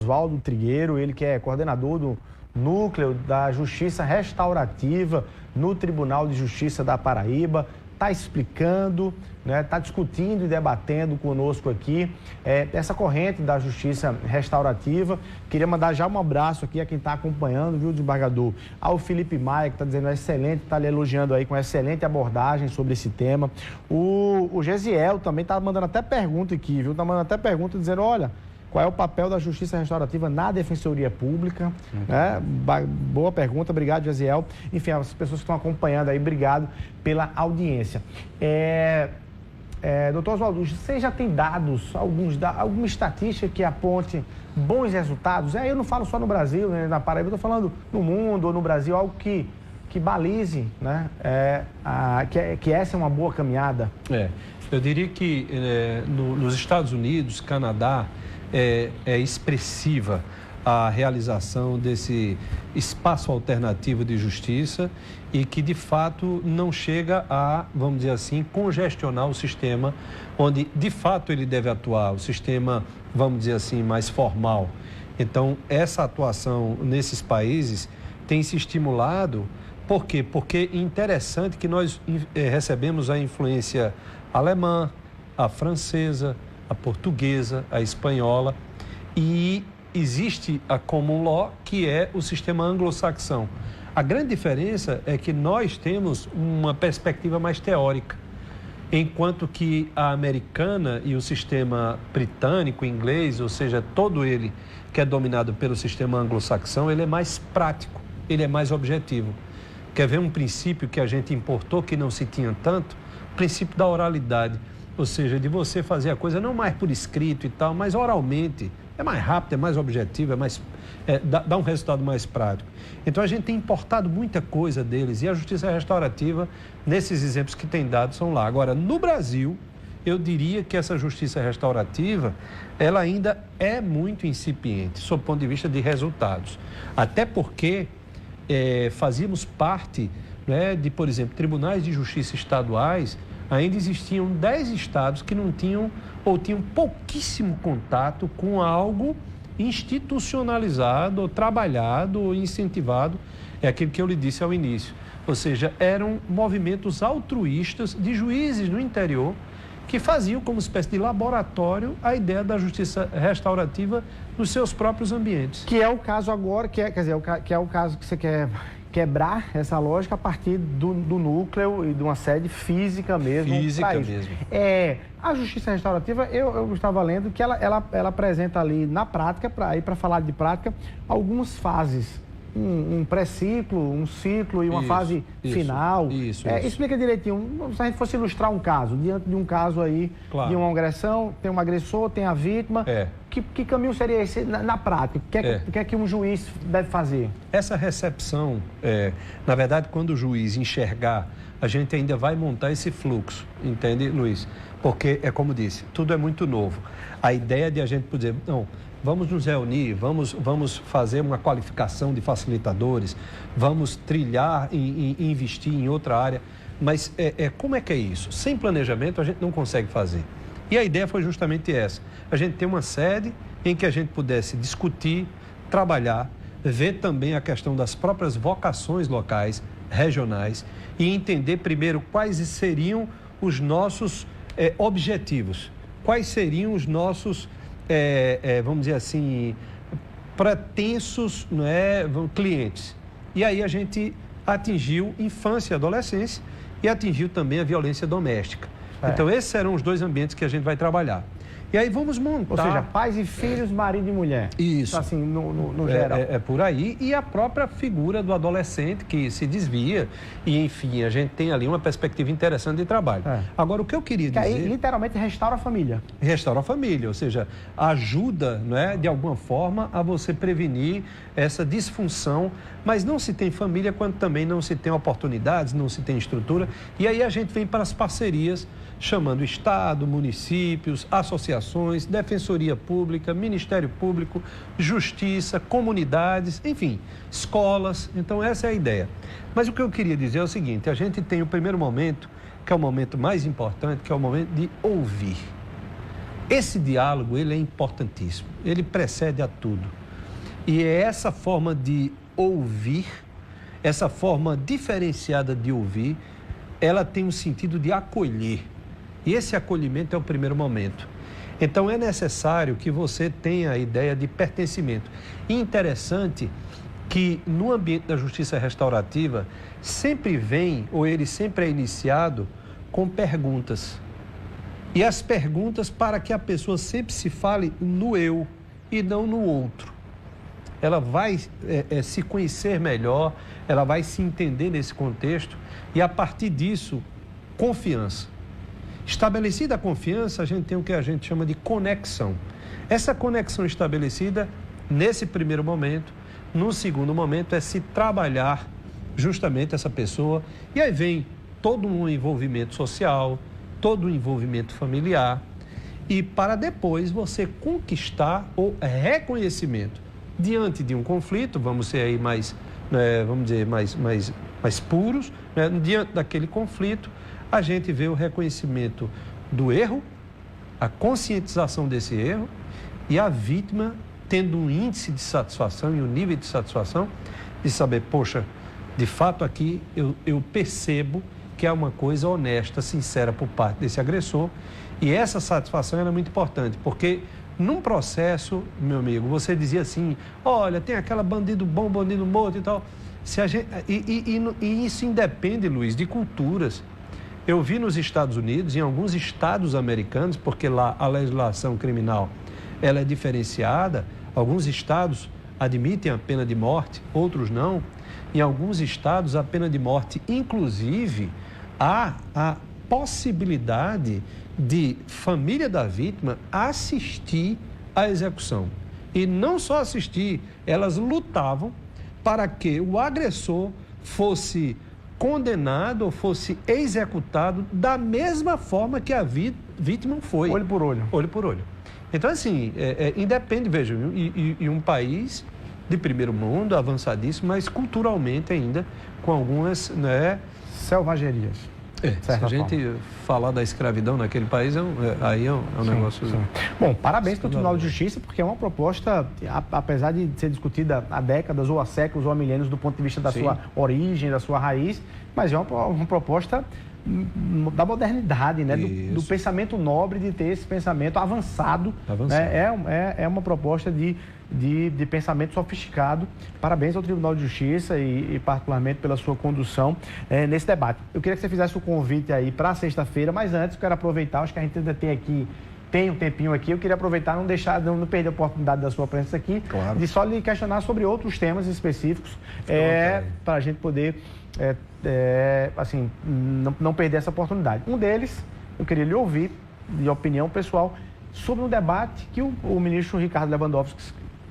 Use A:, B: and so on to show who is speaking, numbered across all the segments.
A: Oswaldo Trigueiro, ele que é coordenador do Núcleo da Justiça Restaurativa no Tribunal de Justiça da Paraíba, está explicando, está discutindo e debatendo conosco aqui essa corrente da Justiça Restaurativa. Queria mandar já um abraço aqui a quem está acompanhando, viu, desembargador? Ao Felipe Maia, que está dizendo excelente, está lhe elogiando aí com excelente abordagem sobre esse tema. O Gesiel também está mandando até pergunta aqui, viu? Está mandando até pergunta dizendo, olha, qual é o papel da Justiça Restaurativa na Defensoria Pública? Boa pergunta, obrigado, Jaziel. Enfim, as pessoas que estão acompanhando aí, obrigado pela audiência. Doutor Oswaldo, você já tem dados, alguma estatística que aponte bons resultados? Eu não falo só no Brasil, né, na Paraíba, eu estou falando no mundo ou no Brasil, algo que balize, né, que essa é uma boa caminhada.
B: Eu diria que nos Estados Unidos, Canadá, é expressiva a realização desse espaço alternativo de justiça e que, de fato, não chega a, vamos dizer assim, congestionar o sistema onde, de fato, ele deve atuar, o sistema, vamos dizer assim, mais formal. Então, essa atuação nesses países tem se estimulado. Por quê? Porque é interessante que nós recebemos a influência alemã, a francesa, a portuguesa, a espanhola, e existe a common law, que é o sistema anglo-saxão. A grande diferença é que nós temos uma perspectiva mais teórica, enquanto que a americana e o sistema britânico, inglês, ou seja, todo ele que é dominado pelo sistema anglo-saxão, ele é mais prático, ele é mais objetivo. Quer ver um princípio que a gente importou, que não se tinha tanto? O princípio da oralidade. Ou seja, de você fazer a coisa não mais por escrito e tal, mas oralmente. É mais rápido, é mais objetivo, dá um resultado mais prático. Então, a gente tem importado muita coisa deles e a Justiça Restaurativa, nesses exemplos que tem dado, são lá. Agora, no Brasil, eu diria que essa Justiça Restaurativa, ela ainda é muito incipiente, sob o ponto de vista de resultados. Até porque fazíamos parte, né, de, por exemplo, tribunais de justiça estaduais. Ainda existiam 10 estados que não tinham ou tinham pouquíssimo contato com algo institucionalizado, ou trabalhado, ou incentivado. É aquilo que eu lhe disse ao início. Ou seja, eram movimentos altruístas de juízes no interior que faziam como espécie de laboratório a ideia da justiça restaurativa nos seus próprios ambientes.
A: Que é o caso agora, que é o caso que você quer quebrar essa lógica a partir do núcleo e de uma sede física mesmo.
B: Física mesmo.
A: A Justiça Restaurativa, eu estava lendo que ela apresenta ali na prática, para falar de prática, algumas fases. Um pré-ciclo, um ciclo e uma fase final.
B: Isso.
A: Explica direitinho, se a gente fosse ilustrar um caso, diante de um caso aí, claro, de uma agressão, tem um agressor, tem a vítima, que caminho seria esse na prática? O que é que um juiz deve fazer?
B: Essa recepção, na verdade, quando o juiz enxergar, a gente ainda vai montar esse fluxo, entende, Luiz? Porque, como disse, tudo é muito novo. A ideia de a gente poder, não, vamos nos reunir, vamos fazer uma qualificação de facilitadores, vamos trilhar e investir em outra área. Mas como é que é isso? Sem planejamento a gente não consegue fazer. E a ideia foi justamente essa. A gente ter uma sede em que a gente pudesse discutir, trabalhar, ver também a questão das próprias vocações locais, regionais, e entender primeiro quais seriam os nossos objetivos, quais seriam os nossos vamos dizer assim, pretensos, clientes. E aí a gente atingiu infância e adolescência e atingiu também a violência doméstica. Então, esses serão os dois ambientes que a gente vai trabalhar. E aí vamos montar...
A: Ou seja, pais e filhos, marido e mulher.
B: Isso.
A: Assim, no geral.
B: É por aí. E a própria figura do adolescente que se desvia. E, enfim, a gente tem ali uma perspectiva interessante de trabalho. Agora, o que eu queria dizer...
A: Que aí, literalmente, restaura a família.
B: Restaura a família, ou seja, ajuda, de alguma forma, a você prevenir essa disfunção. Mas não se tem família quando também não se tem oportunidades, não se tem estrutura. E aí a gente vem para as parcerias, chamando Estado, municípios, associações, Defensoria Pública, Ministério Público, Justiça, comunidades, enfim, escolas. Então, essa é a ideia. Mas o que eu queria dizer é o seguinte, a gente tem o primeiro momento, que é o momento mais importante, que é o momento de ouvir. Esse diálogo, ele é importantíssimo, ele precede a tudo. E é essa forma de ouvir, essa forma diferenciada de ouvir, ela tem um sentido de acolher. E esse acolhimento é o primeiro momento. Então, é necessário que você tenha a ideia de pertencimento. E interessante que no ambiente da justiça restaurativa, sempre vem, ou ele sempre é iniciado com perguntas. E as perguntas para que a pessoa sempre se fale no eu e não no outro. Ela vai se conhecer melhor, ela vai se entender nesse contexto e, a partir disso, confiança. Estabelecida a confiança, a gente tem o que a gente chama de conexão. Essa conexão estabelecida, nesse primeiro momento, no segundo momento, é se trabalhar justamente essa pessoa. E aí vem todo um envolvimento social, todo um envolvimento familiar, e para depois você conquistar o reconhecimento. Diante de um conflito, vamos ser aí mais puros, né? Diante daquele conflito, a gente vê o reconhecimento do erro, a conscientização desse erro e a vítima tendo um índice de satisfação e um nível de satisfação de saber, poxa, de fato aqui eu percebo que é uma coisa honesta, sincera por parte desse agressor, e essa satisfação é muito importante, porque num processo, meu amigo, você dizia assim, olha, tem aquela bandido bom, bandido morto e tal, e isso independe, Luiz, de culturas. Eu vi nos Estados Unidos, em alguns estados americanos, porque lá a legislação criminal ela é diferenciada, alguns estados admitem a pena de morte, outros não. Em alguns estados, a pena de morte, inclusive, há a possibilidade de família da vítima assistir à execução. E não só assistir, elas lutavam para que o agressor fosse condenado ou fosse executado da mesma forma que a vítima foi.
A: Olho por olho.
B: Olho por olho. Então, assim, independe, veja, e um país de primeiro mundo, avançadíssimo, mas culturalmente ainda com algumas, né,
A: selvagerias.
B: Se a gente falar da escravidão naquele país, aí é um negócio...
A: Sim. Bom, parabéns para o Tribunal de Justiça, porque é uma proposta, apesar de ser discutida há décadas, ou há séculos, ou há milênios, do ponto de vista da sua origem, da sua raiz, mas é uma proposta da modernidade, né? Do pensamento nobre, de ter esse pensamento avançado. Né? É uma proposta de pensamento sofisticado. Parabéns ao Tribunal de Justiça e particularmente pela sua condução nesse debate. Eu queria que você fizesse o convite aí para sexta-feira, mas antes eu quero aproveitar, acho que a gente ainda tem um tempinho aqui, eu queria aproveitar, não perder a oportunidade da sua presença aqui, claro, de só lhe questionar sobre outros temas específicos, para a gente poder, assim, não perder essa oportunidade. Um deles, eu queria lhe ouvir, de opinião pessoal, sobre um debate que o ministro Ricardo Lewandowski,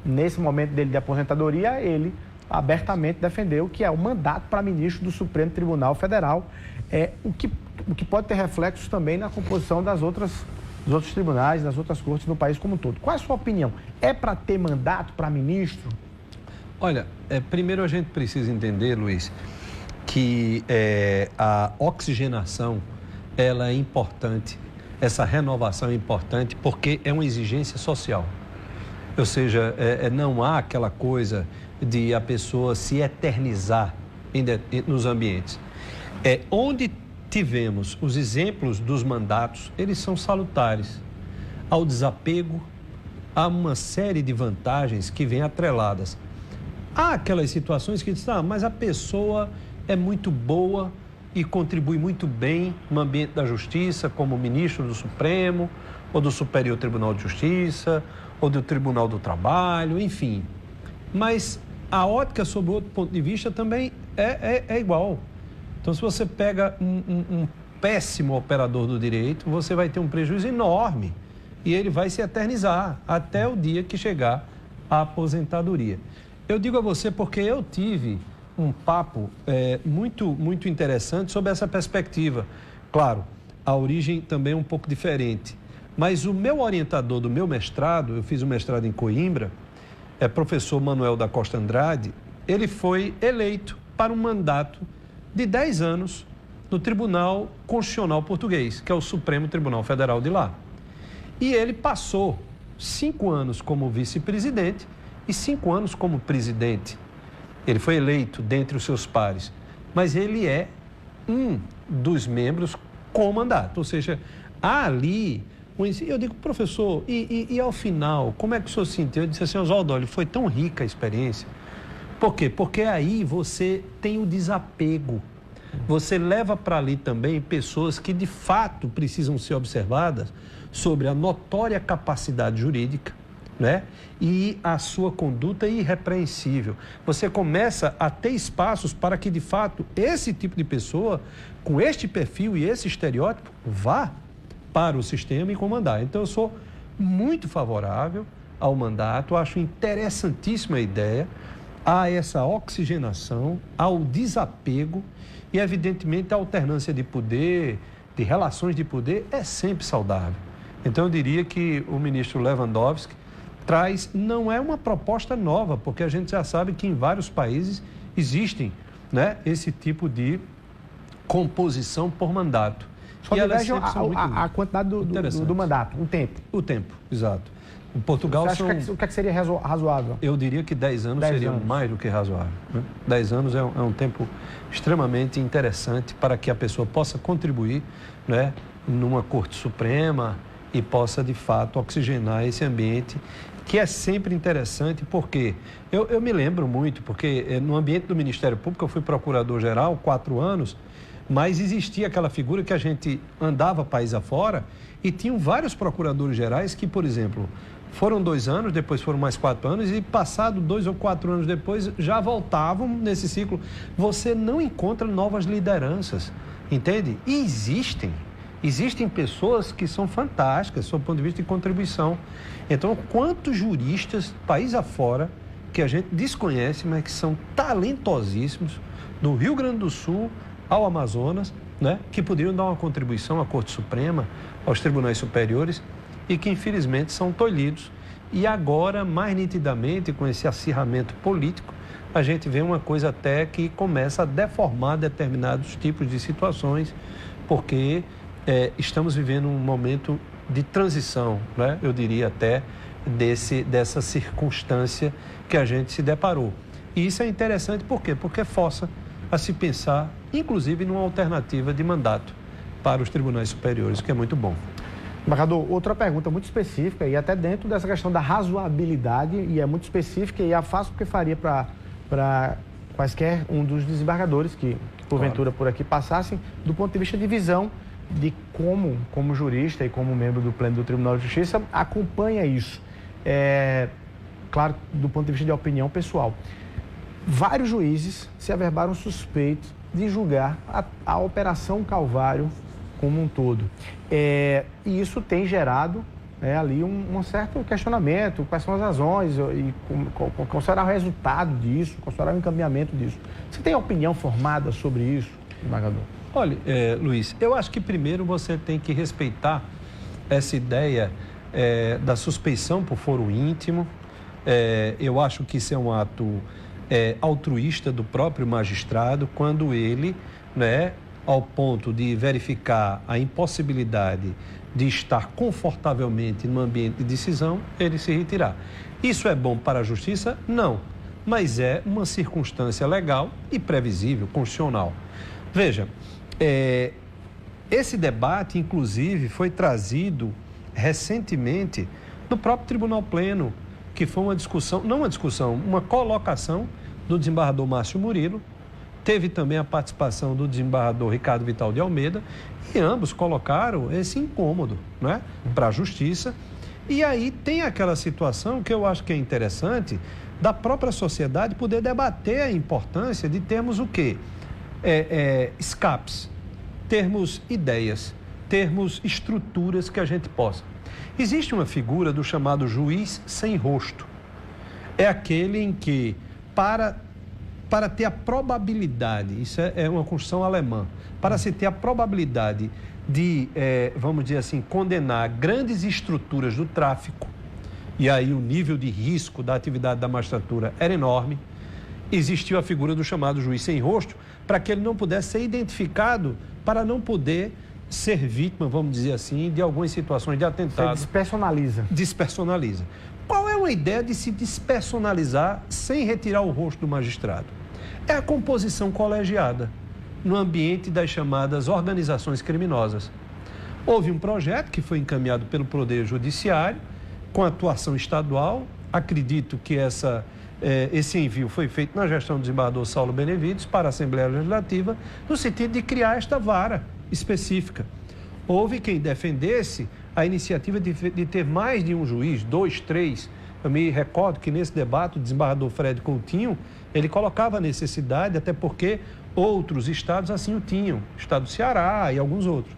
A: nesse momento dele de aposentadoria, ele abertamente defendeu, que é o mandato para ministro do Supremo Tribunal Federal, o que pode ter reflexos também na composição dos outros tribunais, das outras cortes no país como um todo. Qual é a sua opinião? É para ter mandato para ministro?
B: Olha, primeiro a gente precisa entender, Luiz, que a oxigenação ela é importante, essa renovação é importante porque é uma exigência social. Ou seja, não há aquela coisa de a pessoa se eternizar nos ambientes. Onde tivemos os exemplos dos mandatos, eles são salutares. Ao desapego, há uma série de vantagens que vêm atreladas. Há aquelas situações que dizem, mas a pessoa é muito boa e contribui muito bem no ambiente da justiça, como ministro do Supremo, ou do Superior Tribunal de Justiça, ou do Tribunal do Trabalho, enfim. Mas a ótica sob outro ponto de vista também é igual. Então, se você pega um péssimo operador do direito, você vai ter um prejuízo enorme e ele vai se eternizar até o dia que chegar a aposentadoria. Eu digo a você porque eu tive um papo muito interessante sobre essa perspectiva. Claro, a origem também é um pouco diferente, mas o meu orientador do meu mestrado, eu fiz um mestrado em Coimbra, professor Manuel da Costa Andrade, ele foi eleito para um mandato de 10 anos no Tribunal Constitucional Português, que é o Supremo Tribunal Federal de lá. E ele passou 5 anos como vice-presidente e 5 anos como presidente. Ele foi eleito dentre os seus pares, mas ele é um dos membros com mandato, ou seja, há ali... Eu digo, professor, e ao final, como é que o senhor sentiu? Eu disse assim, Oswaldo, olha, foi tão rica a experiência. Por quê? Porque aí você tem o desapego. Você leva para ali também pessoas que, de fato, precisam ser observadas sobre a notória capacidade jurídica, né? E a sua conduta irrepreensível. Você começa a ter espaços para que, de fato, esse tipo de pessoa, com este perfil e esse estereótipo, vá para o sistema e comandar. Então, eu sou muito favorável ao mandato, acho interessantíssima a ideia, a essa oxigenação, ao desapego e, evidentemente, a alternância de poder, de relações de poder, é sempre saudável. Então, eu diria que o ministro Lewandowski traz, não é uma proposta nova, porque a gente já sabe que em vários países existem, né, esse tipo de composição por mandato.
A: Só diverge a quantidade do mandato, um tempo.
B: O tempo, exato. Em Portugal
A: o que seria razoável?
B: Eu diria que 10 anos seriam mais do que razoável. Né? 10 anos é um tempo extremamente interessante para que a pessoa possa contribuir, né, numa Corte Suprema e possa, de fato, oxigenar esse ambiente, que é sempre interessante, porque eu me lembro muito, porque no ambiente do Ministério Público eu fui procurador-geral 4 anos, mas existia aquela figura que a gente andava país afora e tinham vários procuradores gerais que, por exemplo, foram 2 anos, depois foram mais 4 anos e passado 2 ou 4 anos depois já voltavam nesse ciclo. Você não encontra novas lideranças, entende? E existem pessoas que são fantásticas, sob o ponto de vista de contribuição. Então, quantos juristas, país afora, que a gente desconhece, mas que são talentosíssimos, do Rio Grande do Sul ao Amazonas, né, que poderiam dar uma contribuição à Corte Suprema, aos tribunais superiores, e que, infelizmente, são tolhidos. E agora, mais nitidamente, com esse acirramento político, a gente vê uma coisa até que começa a deformar determinados tipos de situações, porque estamos vivendo um momento de transição, né, eu diria até, dessa circunstância que a gente se deparou. E isso é interessante, por quê? Porque força a se pensar, inclusive, numa alternativa de mandato para os tribunais superiores, que é muito bom.
A: Embargador, outra pergunta muito específica e até dentro dessa questão da razoabilidade, e é muito específica e a faço porque faria para quaisquer um dos desembargadores que porventura por aqui passassem, do ponto de vista de visão de como jurista e como membro do Pleno do Tribunal de Justiça, acompanha isso. Claro, do ponto de vista de opinião pessoal. Vários juízes se averbaram suspeitos de julgar a Operação Calvário como um todo. E isso tem gerado ali um certo questionamento, quais são as razões e qual será o resultado disso, qual será o encaminhamento disso. Você tem opinião formada sobre isso, embargador?
B: Olha, Luiz, eu acho que primeiro você tem que respeitar essa ideia da suspeição por foro íntimo. Eu acho que isso é um ato altruísta do próprio magistrado, quando ele, né, ao ponto de verificar a impossibilidade de estar confortavelmente no ambiente de decisão, ele se retirar. Isso é bom para a justiça? Não, mas é uma circunstância legal e previsível, constitucional. Veja, esse debate, inclusive, foi trazido recentemente no próprio Tribunal Pleno, que foi uma discussão, não uma discussão, uma colocação do desembargador Márcio Murilo. Teve também a participação do desembargador Ricardo Vital de Almeida, e ambos colocaram esse incômodo, né, para a justiça. E aí tem aquela situação que eu acho que é interessante, da própria sociedade poder debater a importância de termos o quê? Escapes, termos ideias, termos estruturas que a gente possa. Existe uma figura do chamado juiz sem rosto. É aquele em que, para ter a probabilidade, isso é uma construção alemã, para se ter a probabilidade de, vamos dizer assim, condenar grandes estruturas do tráfico, e aí o nível de risco da atividade da magistratura era enorme, existiu a figura do chamado juiz sem rosto, para que ele não pudesse ser identificado, para não poder ser vítima, vamos dizer assim, de algumas situações de atentado.
A: Você despersonaliza.
B: Despersonaliza. Qual é uma ideia de se despersonalizar sem retirar o rosto do magistrado? É a composição colegiada no ambiente das chamadas organizações criminosas. Houve um projeto que foi encaminhado pelo Poder Judiciário, com atuação estadual. Acredito que esse envio foi feito na gestão do desembargador Saulo Benevides para a Assembleia Legislativa, no sentido de criar esta vara específica. Houve quem defendesse a iniciativa de ter mais de um juiz, 2, 3. Eu me recordo que nesse debate o desembargador Fred Coutinho, ele colocava a necessidade, até porque outros estados assim o tinham, o estado do Ceará e alguns outros.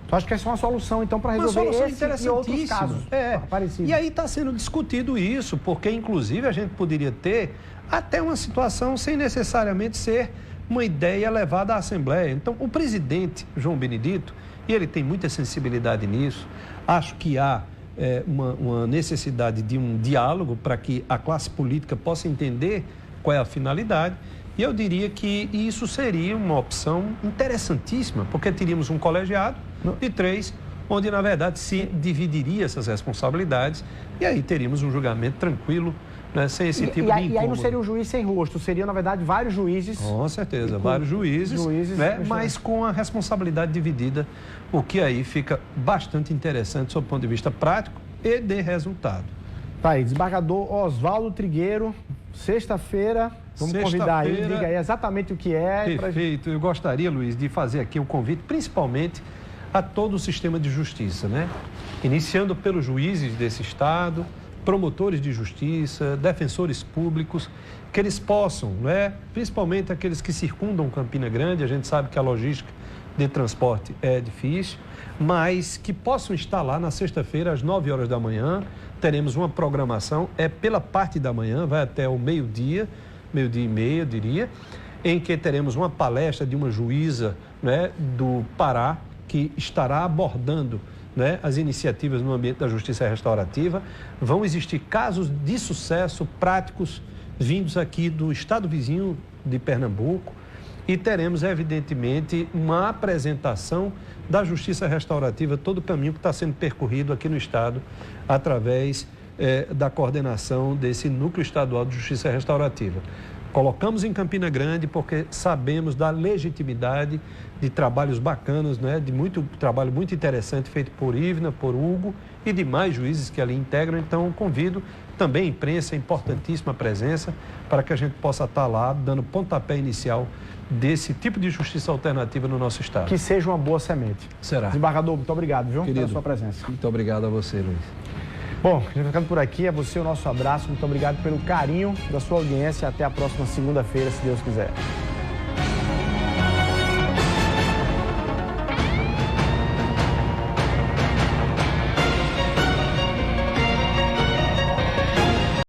A: Tu acha que essa é uma solução, então, para resolver esse e outros casos parecidos?
B: E aí está sendo discutido isso, porque, inclusive, a gente poderia ter até uma situação sem necessariamente ser uma ideia levada à Assembleia. Então, o presidente, João Benedito, e ele tem muita sensibilidade nisso, acho que há uma necessidade de um diálogo para que a classe política possa entender qual é a finalidade. E eu diria que isso seria uma opção interessantíssima, porque teríamos um colegiado de 3, onde, na verdade, se dividiria essas responsabilidades e aí teríamos um julgamento tranquilo, né, sem esse tipo de incômodo.
A: E aí não seria um juiz sem rosto, seriam, na verdade, vários juízes.
B: Com certeza, vários juízes né, mas com a responsabilidade dividida, o que aí fica bastante interessante sob o ponto de vista prático e de resultado.
A: Tá aí, desembargador Oswaldo Trigueiro, sexta-feira, vamos convidar aí, diga aí exatamente o que é.
B: Perfeito, eu gostaria, Luiz, de fazer aqui um convite, principalmente a todo o sistema de justiça, né? Iniciando pelos juízes desse estado, promotores de justiça, defensores públicos, que eles possam, né? Principalmente aqueles que circundam Campina Grande, a gente sabe que a logística de transporte é difícil, mas que possam estar lá na sexta-feira, às 9 horas da manhã. Teremos uma programação, pela parte da manhã, vai até o meio-dia e meia, eu diria, em que teremos uma palestra de uma juíza, né, do Pará, que estará abordando, né, as iniciativas no ambiente da justiça restaurativa. Vão existir casos de sucesso práticos vindos aqui do estado vizinho de Pernambuco e teremos, evidentemente, uma apresentação da justiça restaurativa, todo o caminho que está sendo percorrido aqui no estado através da coordenação desse Núcleo Estadual de Justiça Restaurativa. Colocamos em Campina Grande porque sabemos da legitimidade de trabalhos bacanas, né? De trabalho muito interessante feito por Ivna, por Hugo e demais juízes que ali integram. Então, convido também a imprensa, importantíssima presença, para que a gente possa estar lá dando pontapé inicial desse tipo de justiça alternativa no nosso estado.
A: Que seja uma boa semente.
B: Será.
A: Desembargador, muito obrigado, viu,
B: querido,
A: pela sua presença.
B: Muito obrigado a você, Luiz.
A: Bom, a gente vai ficando por aqui. A você o nosso abraço. Muito obrigado pelo carinho da sua audiência. Até a próxima segunda-feira, se Deus quiser.